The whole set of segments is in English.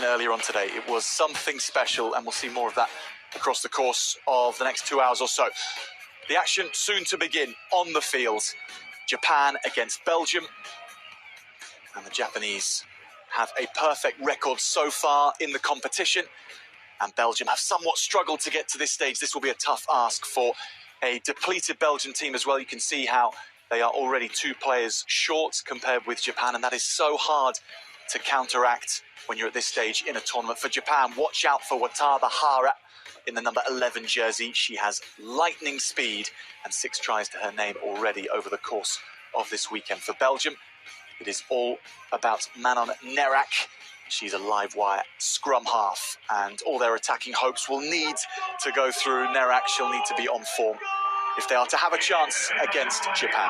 earlier on today. It was something special, and we'll see more of that across the course of the next 2 hours or so. The action soon to begin on the field. Japan against Belgium. And the Japanese have a perfect record so far in the competition. And Belgium have somewhat struggled to get to this stage. This will be a tough ask for a depleted Belgian team as well. You can see how they are already 2 players short compared with Japan, and that is so hard to counteract when you're at this stage in a tournament. For Japan, watch out for Wataba Hara in the number 11 jersey. She has lightning speed and 6 tries to her name already over the course of this weekend. For Belgium, it is all about Manon Nerak. She's a live wire scrum half, and all their attacking hopes will need to go through Nerak. She'll need to be on form if they are to have a chance against Japan.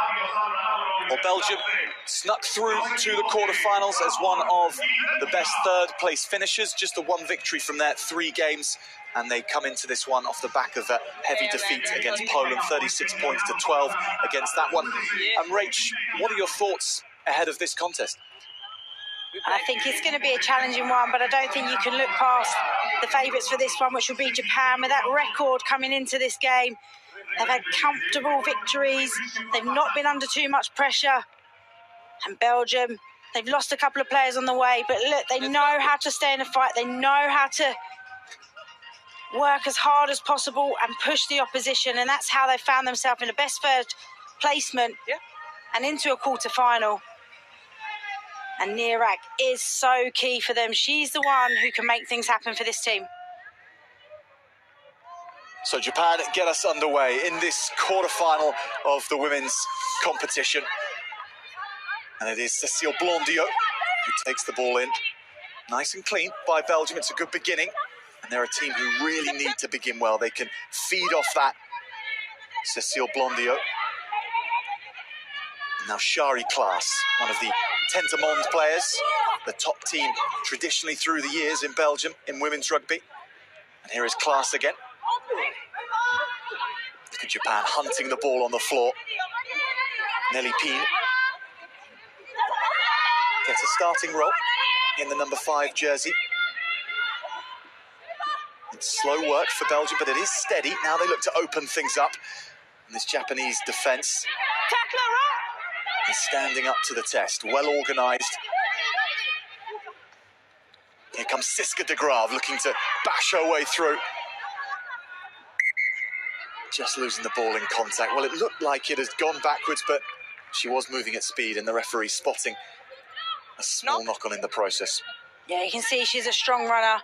Well, Belgium snuck through to the quarterfinals as one of the best third-place finishers. Just the 1 victory from their 3 games, and they come into this one off the back of a heavy defeat against Poland, 36 points to 12 against that one. And Rach, what are your thoughts ahead of this contest? I think it's going to be a challenging one, but I don't think you can look past the favourites for this one, which will be Japan. With that record coming into this game, they've had comfortable victories. They've not been under too much pressure. And Belgium, they've lost a couple of players on the way, but look, they know how to stay in a fight. They know how to work as hard as possible and push the opposition, and that's how they found themselves in the best third placement and into a quarter-final. And Nerak is so key for them. She's the one who can make things happen for this team. So Japan get us underway in this quarter-final of the women's competition. And it is Cécile Blondiot who takes the ball in. Nice and clean by Belgium. It's a good beginning. And they're a team who really need to begin well. They can feed off that. Cécile Blondiot. Now Shari Klaas, one of the Tentermonde players, the top team traditionally through the years in Belgium in women's rugby. And here is Klaas again. Look at Japan hunting the ball on the floor. Nelly Pien gets a starting role in the number 5 jersey. It's slow work for Belgium, but it is steady. Now they look to open things up. And this Japanese defence is standing up to the test, well organised. Here comes Siska de Graaf looking to bash her way through. Just losing the ball in contact. Well, it looked like it has gone backwards, but she was moving at speed, and the referee spotting a small knock-on in the process. Yeah, you can see she's a strong runner.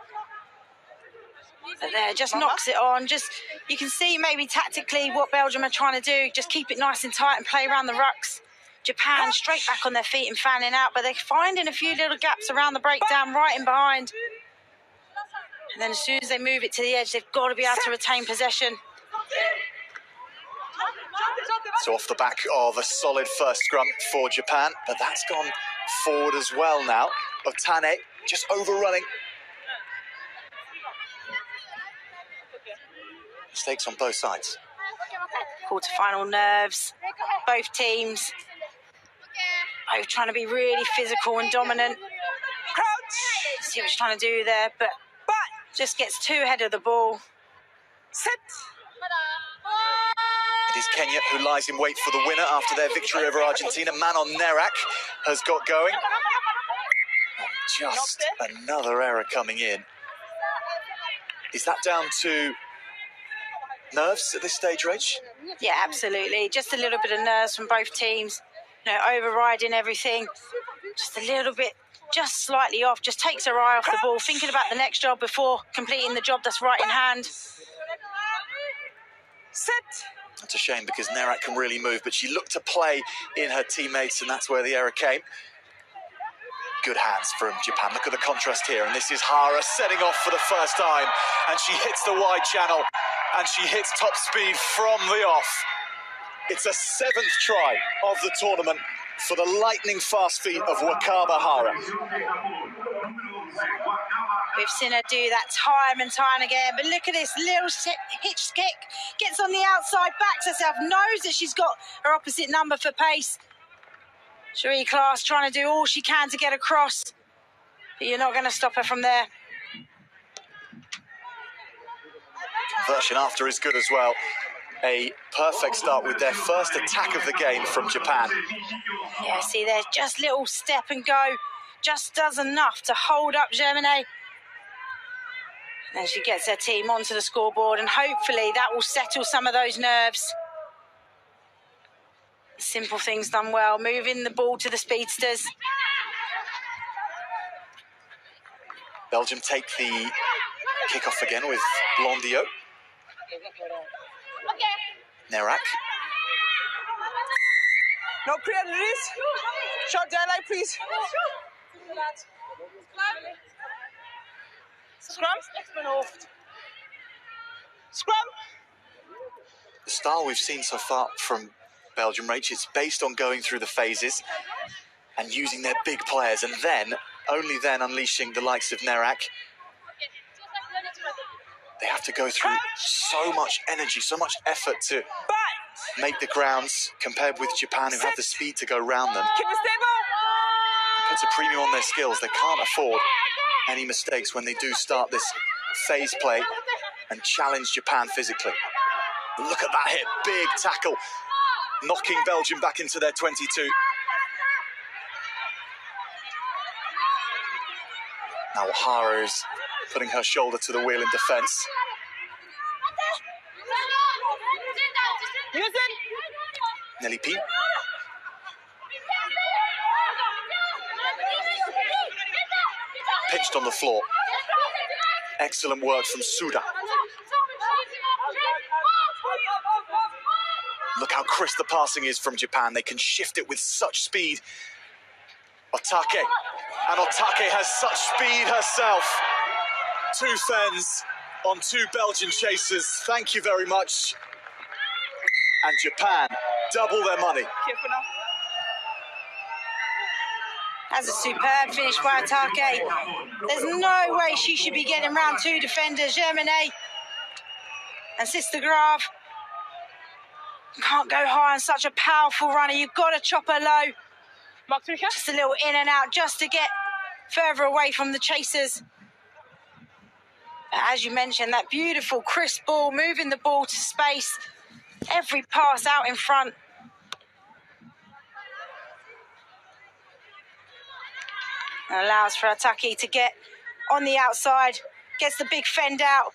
But there, just knocks it on. Just, you can see maybe tactically what Belgium are trying to do. Just keep it nice and tight and play around the rucks. Japan straight back on their feet and fanning out, but they're finding a few little gaps around the breakdown, right in behind. And then as soon as they move it to the edge, they've got to be able to retain possession. So off the back of a solid first scrum for Japan, but that's gone forward as well now. Otane just overrunning. Mistakes on both sides. Quarter-final nerves, both teams. Both trying to be really physical and dominant. See what she's trying to do there, but just gets too ahead of the ball. Set. It is Kenya who lies in wait for the winner after their victory over Argentina. Manon Nerak has got going. And just another error coming in. Is that down to nerves at this stage, Rach? Yeah, absolutely. Just a little bit of nerves from both teams. You know, overriding everything. Just a little bit, just slightly off. Just takes her eye off the ball, thinking about the next job before completing the job that's right in hand. Set. That's a shame because Nerak can really move, but she looked to play in her teammates, and that's where the error came. Good hands from Japan. Look at the contrast here, and this is Hara setting off for the first time, and she hits the wide channel, and she hits top speed from the off. It's a 7th try of the tournament for the lightning fast feet of Wakaba Hara. We've seen her do that time and time again, but look at this little hitch kick. Gets on the outside, backs herself, knows that she's got her opposite number for pace. Shari Klaas trying to do all she can to get across. But you're not going to stop her from there. Conversion after is good as well. A perfect start with their first attack of the game from Japan. Yeah, see, there's just little step and go. Just does enough to hold up Germany. And she gets her team onto the scoreboard, and hopefully that will settle some of those nerves. Simple things done well, moving the ball to the speedsters. Belgium take the kick-off again with Blondio. Nerak. No clear release. Short down line, please. Scrum. Scrum. The style we've seen so far from Belgium, Rach, it's based on going through the phases and using their big players, and then, only then, unleashing the likes of Nerak. They have to go through so much energy, so much effort to make the grounds, compared with Japan, who have the speed to go round them. Keep it stable. Puts a premium on their skills. They can't afford any mistakes when they do start this phase play and challenge Japan physically. Look at that hit, big tackle, knocking Belgium back into their 22. Now O'Hara is putting her shoulder to the wheel in defence. Nelly P. Pinched on the floor. Excellent work from Suda. Look how crisp the passing is from Japan. They can shift it with such speed. Otake. And Otake has such speed herself. 2 fens on 2 Belgian chasers. Thank you very much. And Japan double their money. Careful now. That's a superb finish by Otake. There's no way she should be getting round 2 defenders. Germany and Sister Graf can't go high on such a powerful runner. You've got to chop her low. Just a little in and out just to get further away from the chasers. But as you mentioned, that beautiful crisp ball, moving the ball to space. Every pass out in front. And allows for Otake to get on the outside. Gets the big fend out.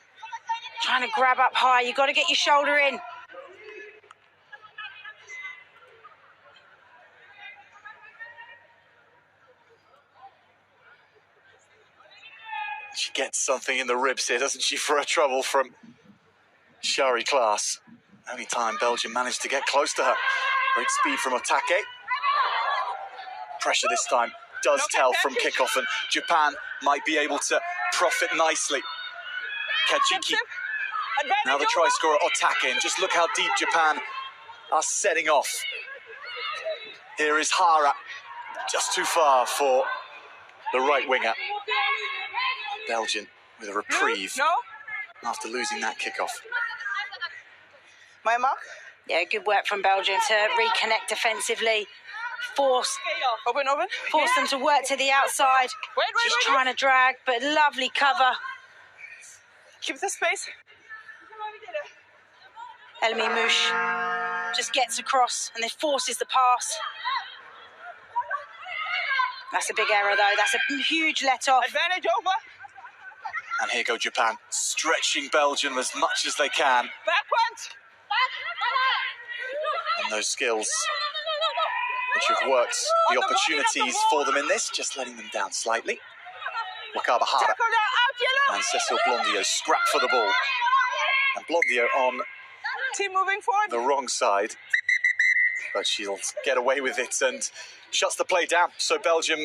Trying to grab up high. You've got to get your shoulder in. She gets something in the ribs here, doesn't she, for her trouble from Shari Klaas. Only time Belgium managed to get close to her. Great speed from Otake. Pressure this time does tell from kickoff, and Japan might be able to profit nicely. Kajiki. Now the try scorer Otake, and just look how deep Japan are setting off. Here is Hara, just too far for the right winger. Belgium with a reprieve after losing that kickoff. My mark. Yeah, good work from Belgium to reconnect defensively. Force them to work to the outside. She's trying to drag, but lovely cover. Keep the space. Elmi Mouche just gets across and then forces the pass. That's a big error, though. That's a huge let-off. Advantage over. And here go Japan, stretching Belgium as much as they can. Backwards. And those skills which have worked the opportunities for them in this, just letting them down slightly. Wakaba Hara and Cecile Blondio scrap for the ball. And Blondio on Team moving forward. the wrong side. But she'll get away with it and shuts the play down. So Belgium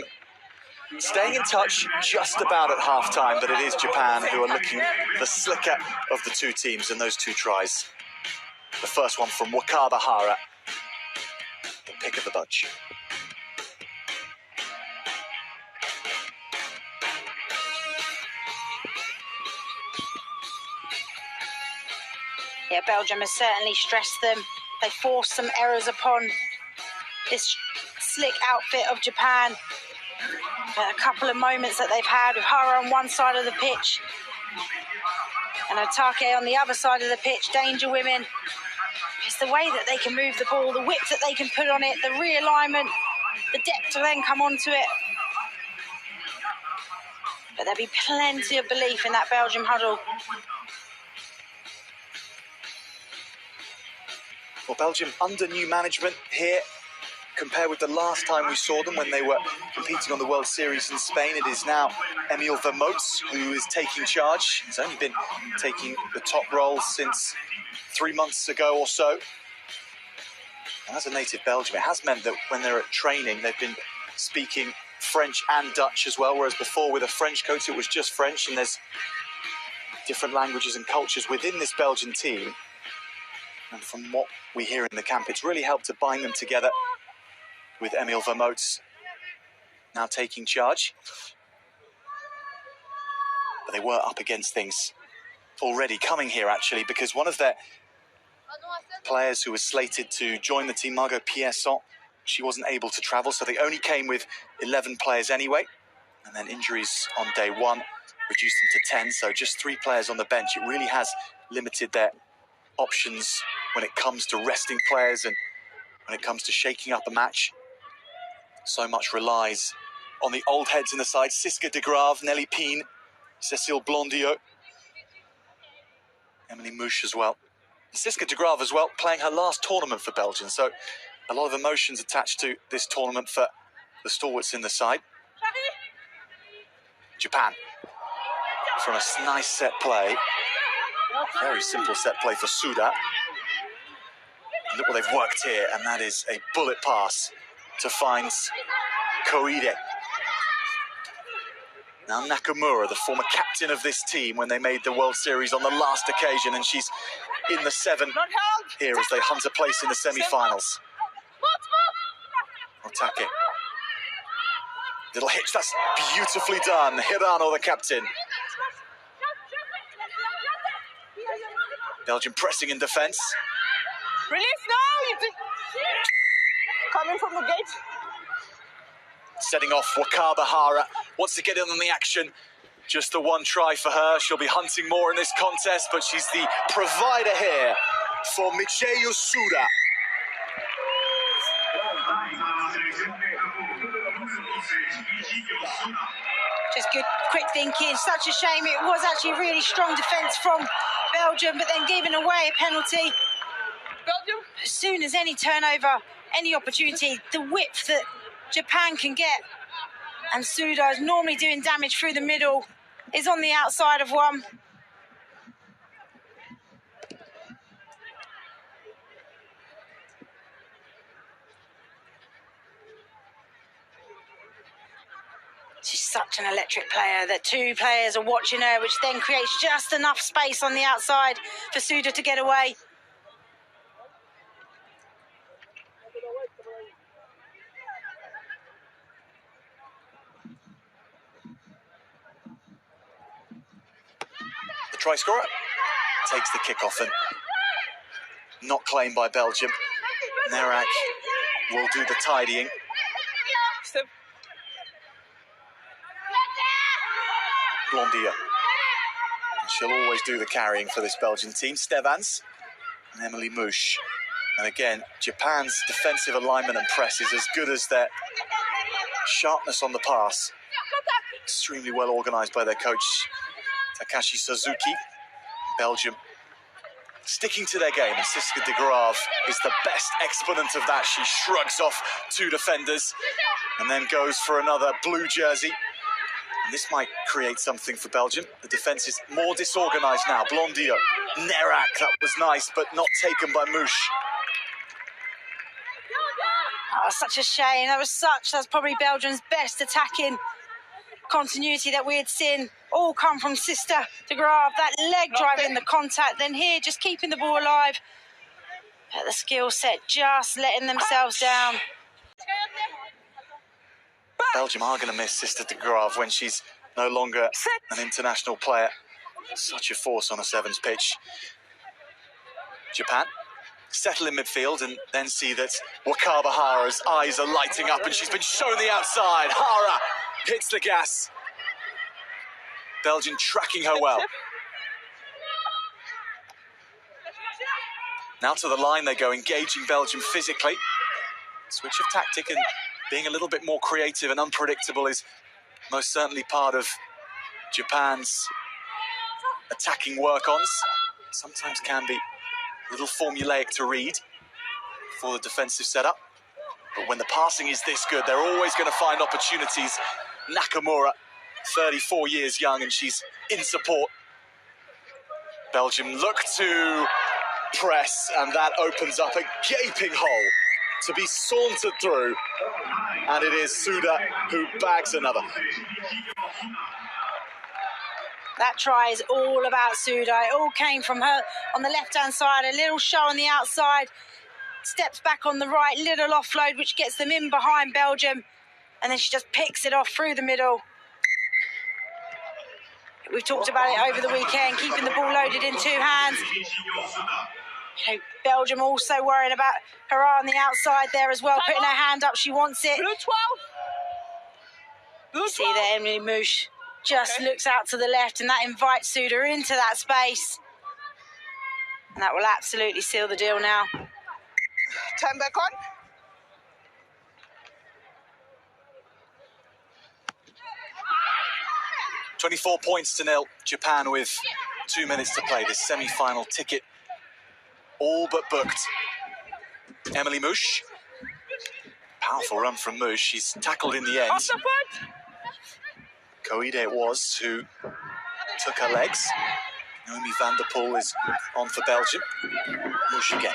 staying in touch just about at half-time, but it is Japan who are looking the slicker of the 2 teams in those 2 tries. The first one from Wakaba Hara, the pick of the bunch. Yeah, Belgium has certainly stressed them. They forced some errors upon this slick outfit of Japan. But a couple of moments that they've had with Hara on one side of the pitch and Otake on the other side of the pitch, danger women. It's the way that they can move the ball, the width that they can put on it, the realignment, the depth to then come onto it. But there'll be plenty of belief in that Belgium huddle. Well, Belgium under new management here, compared with the last time we saw them when they were competing on the World Series in Spain. It is now Emile Vermoots who is taking charge. He's only been taking the top role since 3 months ago or so. And as a native Belgian, it has meant that when they're at training, they've been speaking French and Dutch as well, whereas before with a French coach, it was just French, and there's different languages and cultures within this Belgian team. And from what we hear in the camp, it's really helped to bind them together, with Emile Vermoots now taking charge. But they were up against things already coming here, actually, because one of their players who was slated to join the team, Margot Pierson, she wasn't able to travel, so they only came with 11 players anyway. And then injuries on day one reduced them to 10, so just 3 players on the bench. It really has limited their options when it comes to resting players and when it comes to shaking up a match. So much relies on the old heads in the side: Siska de Graaf, Nelly Pien, Cécile Blondieu, Emily Mouche as well. Siska de Graaf as well, playing her last tournament for Belgium, so a lot of emotions attached to this tournament for the stalwarts in the side. Japan, from a nice set play, very simple set play for Suda. And look what they've worked here, and that is a bullet pass to find Koide. Now Nakamura, the former captain of this team when they made the World Series on the last occasion, and she's in the 7 here as they hunt a place in the semi-finals. Otake. Little hitch, that's beautifully done. Hirano, the captain. Belgium pressing in defence. Release now! Coming from the gate. Setting off Wakaba Hara. Wants to get in on the action. Just the one try for her. She'll be hunting more in this contest, but she's the provider here for Michieu Suda. Just good, quick thinking. Such a shame. It was actually really strong defence from Belgium, but then giving away a penalty. Belgium. As soon as any turnover, any opportunity, the width that Japan can get, and Suda is normally doing damage through the middle, is on the outside of one. She's such an electric player that 2 players are watching her, which then creates just enough space on the outside for Suda to get away. The try scorer takes the kickoff, and not claimed by Belgium. Nerak will do the tidying. Blondieu. She'll always do the carrying for this Belgian team. Stevans and Emily Mouche. And again, Japan's defensive alignment and press is as good as their sharpness on the pass. Extremely well organised by their coach, Takashi Suzuki. Belgium sticking to their game, and Siska de Graaf is the best exponent of that. She shrugs off 2 defenders and then goes for another blue jersey. And this might create something for Belgium. The defence is more disorganised now. Blondieu, Nerak, that was nice, but not taken by Mouche. Oh, such a shame. That's probably Belgium's best attacking continuity that we had seen all come from Siska de Graaf. That leg driving the contact, then here just keeping the ball alive. But the skill set just letting themselves down. Belgium are going to miss Siska de Graaf when she's no longer an international player. Such a force on a sevens pitch. Japan settle in midfield and then see that Wakaba Hara's eyes are lighting up, and she's been shown the outside. Hara hits the gas. Belgium tracking her well. Now to the line they go, engaging Belgium physically. Switch of tactic and being a little bit more creative and unpredictable is most certainly part of Japan's attacking work-ons. Sometimes can be a little formulaic to read for the defensive setup. But when the passing is this good, they're always going to find opportunities. Nakamura, 34 years young, and she's in support. Belgium look to press, and that opens up a gaping hole to be sauntered through. And it is Suda who bags another. That try is all about Suda. It all came from her on the left-hand side, a little show on the outside, steps back on the right, little offload, which gets them in behind Belgium, and then she just picks it off through the middle. We've talked about it over the weekend, keeping the ball loaded in two hands. You know, Belgium also worrying about her on the outside there as well, putting her hand up, she wants it. Blue 12. Blue 12. See there, Emily Mouche just looks out to the left, and that invites Suda into that space. And that will absolutely seal the deal now. Time back on. $24 points to nil. Japan with 2 minutes to play. This semi-final ticket all but booked. Emily Mouche. Powerful run from Mouche. She's tackled in the end. Off the foot. Koide it was who took her legs. Naomi van der Poel is on for Belgium. Mouche again.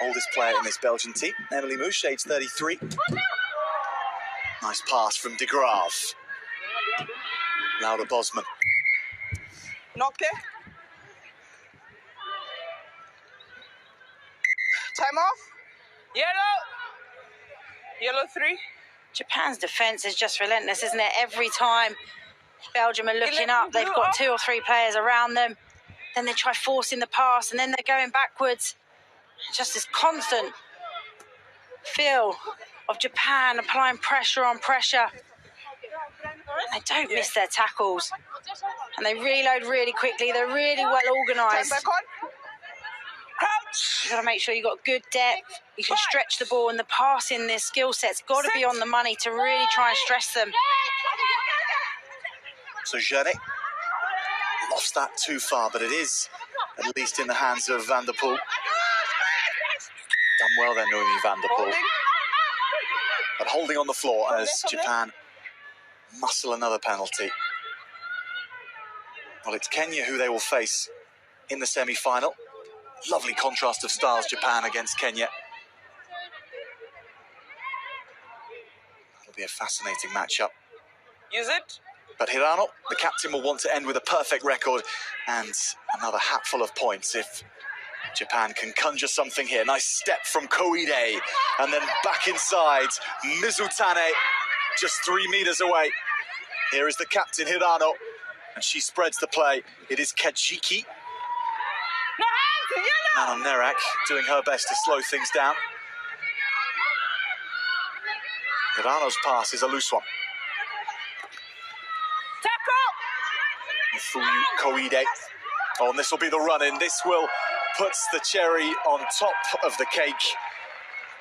Oldest player in this Belgian team. Emily Mouche, age 33. Nice pass from de Graaf. Laura Bosman. Knock there. Time off. Yellow. Yellow 3. Japan's defence is just relentless, isn't it? Every time Belgium are looking up, they've got 2 or 3 players around them. Then they try forcing the pass, and then they're going backwards. Just this constant feel of Japan applying pressure on pressure. They don't miss their tackles, and they reload really quickly. They're really well organised. Time back on. Crouch. You've got to make sure you've got good depth. You can stretch the ball, and the passing, their skill set's got to be on the money to really try and stress them. So Jeanne lost that too far, but it is at least in the hands of Van der Poel. Done well there, Naomi van der Poel. But holding on the floor as Japan muscle another penalty. Well, it's Kenya who they will face in the semi-final. Lovely contrast of styles, Japan against Kenya. It'll be a fascinating matchup. Use it. But Hirano, the captain, will want to end with a perfect record and another hatful of points if Japan can conjure something here. Nice step from Koide, and then back inside. Mizutane, just 3 meters away. Here is the captain, Hirano, and she spreads the play. It is Kajiki. Manon Nerak doing her best to slow things down. Hirano's pass is a loose one. Fuyu Koide. Oh, and this will be the run-in. This will put the cherry on top of the cake.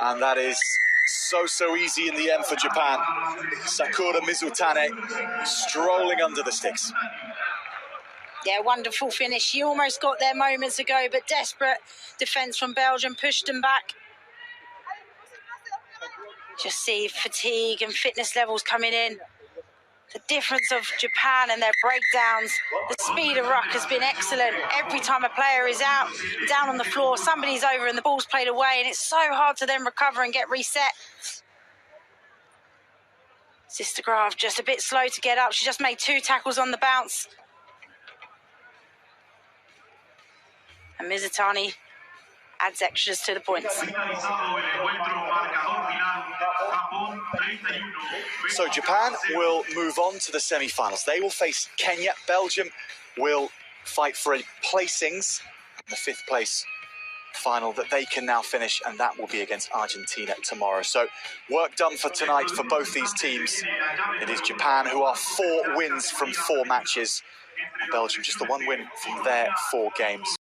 And that is so easy in the end for Japan. Sakura Mizutane strolling under the sticks. Yeah, wonderful finish. She almost got there moments ago, but desperate defence from Belgium pushed them back. Just see fatigue and fitness levels coming in. The difference of Japan and their breakdowns. The speed of ruck has been excellent. Every time a player is out, down on the floor, somebody's over and the ball's played away, and it's so hard to then recover and get reset. Sister Graf just a bit slow to get up. She just made 2 tackles on the bounce. And Mizutani adds extras to the points. So Japan will move on to the semi-finals. They will face Kenya. Belgium will fight for placings. The 5th place final that they can now finish, and that will be against Argentina tomorrow. So work done for tonight for both these teams. It is Japan, who are 4 wins from 4 matches, and Belgium just the 1 win from their 4 games.